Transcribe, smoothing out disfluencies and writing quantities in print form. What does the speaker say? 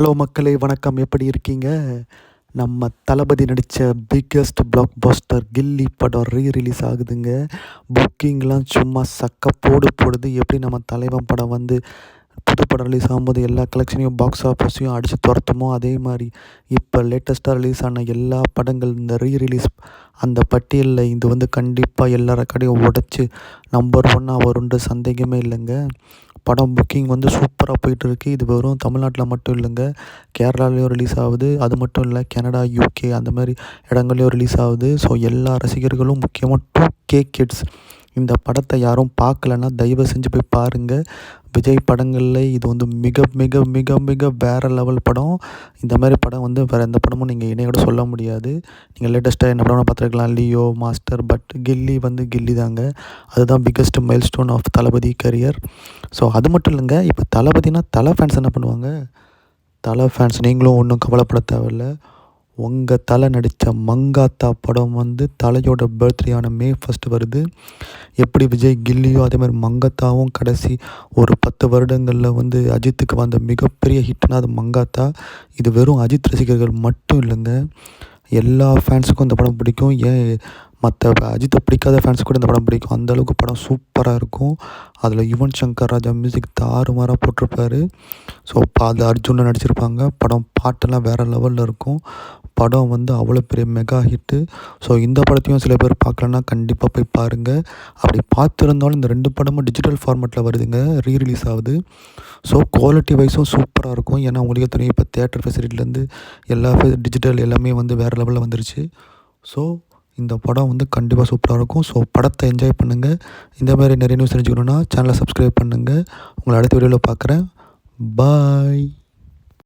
Hello மக்களே, வணக்கம். எப்படி இருக்கீங்க? நம்ம தளபதி நடித்த பிக்கெஸ்ட் பிளாக் பஸ்டர் கில்லி படம் ரிலீஸ் ஆகுதுங்க. புக்கிங்லாம் சும்மா சக்க போடுது. எப்படி நம்ம தலைவன் படம் வந்து புது படம் ரிலீஸ் ஆகும்போது எல்லா கலெக்ஷனையும் பாக்ஸ் ஆஃபீஸையும் அடித்து துரத்துமோ, அதே மாதிரி இப்போ லேட்டஸ்ட்டாக ரிலீஸ் ஆன எல்லா படங்கள் இந்த ரிலீஸ் அந்த பட்டியலில் இது வந்து கண்டிப்பாக எல்லா ரெக்கார்டையும் உடச்சி நம்பர் 1 வரும்ன்ற சந்தேகமே இல்லைங்க. படம் புக்கிங் வந்து சூப்பராக போயிட்டுருக்கு. இது வெறும் தமிழ்நாட்டில் மட்டும் இல்லைங்க, கேரளாலேயும் ரிலீஸ் ஆகுது. அது மட்டும் இல்லை, கனடா, யூகே அந்த மாதிரி இடங்கள்லையும் ரிலீஸ் ஆகுது. ஸோ எல்லா ரசிகர்களும், முக்கியமாக 2K கிட்ஸ் இந்த படத்தை யாரும் பார்க்கலன்னா தயவு செஞ்சு போய் பாருங்கள். விஜய் படங்களில் இது வந்து மிக மிக மிக மிக வேறு லெவல் படம். இந்த மாதிரி படம் வந்து வேறு எந்த படமும் நீங்கள் இணையோட சொல்ல முடியாது. நீங்கள் லேட்டஸ்ட்டாக என்ன படம் பார்த்துருக்கலாம், லியோ, மாஸ்டர், பட் கில்லி வந்து கில்லி தாங்க. அதுதான் biggest milestone of Thalapathy career. So அது மட்டும் இல்லைங்க, இப்போ தளபதினா தலை ஃபேன்ஸ் என்ன பண்ணுவாங்க? தலை ஃபேன்ஸ் நீங்களும் ஒன்றும் கவலைப்பட தேவையில்ல. உங்கள் தலை நடித்த மங்காத்தா படம் வந்து தலையோட பர்த்டேயான May 1 வருது. எப்படி விஜய் கில்லியோ அதே மாதிரி மங்காத்தாவும் கடைசி ஒரு 10 வருடங்களில் வந்து அஜித்துக்கு வந்த மிகப்பெரிய ஹிட்னா அது மங்காத்தா. இது வெறும் அஜித் ரசிகர்கள் மட்டும் இல்லைங்க, எல்லா ஃபேன்ஸுக்கும் இந்த படம் பிடிக்கும். ஏன் மற்ற அஜித்தை பிடிக்காத ஃபேன்ஸ் கூட இந்த படம் பிடிக்கும். அந்தளவுக்கு படம் சூப்பராக இருக்கும். அதில் யுவன் சங்கர் ராஜா மியூசிக் தாறுமாறாக போட்டிருப்பாரு. ஸோ இப்போ அது அர்ஜுனில் நடிச்சிருப்பாங்க. படம் பாட்டெல்லாம் வேறு லெவலில் இருக்கும். படம் வந்து அவ்வளோ பெரிய மெகா ஹிட்டு. ஸோ இந்த படத்தையும் சில பேர் பார்க்கலன்னா கண்டிப்பாக போய் பாருங்கள். அப்படி பார்த்துருந்தாலும் இந்த 2 படமும் டிஜிட்டல் ஃபார்மேட்டில் வருதுங்க, ரிலீஸ் ஆகுது. ஸோ குவாலிட்டி வைஸும் சூப்பராக இருக்கும். ஏன்னா உங்களுக்கே தெரியும், இப்போ தேட்டர் ஃபெசிலிட்டிலேருந்து எல்லா டிஜிட்டல் எல்லாமே வந்து வேறு லெவலில் வந்துருச்சு. ஸோ இந்த படம் வந்து கண்டிப்பாக சூப்பராக இருக்கும். ஸோ படத்தை என்ஜாய் பண்ணுங்கள். இந்த மாதிரி நிறைய நியூஸ் தெரிஞ்சுக்கணுன்னா சேனலை சப்ஸ்கிரைப் பண்ணுங்கள். உங்களை அடுத்த வீடியோவில் பார்க்குறேன். பாய்.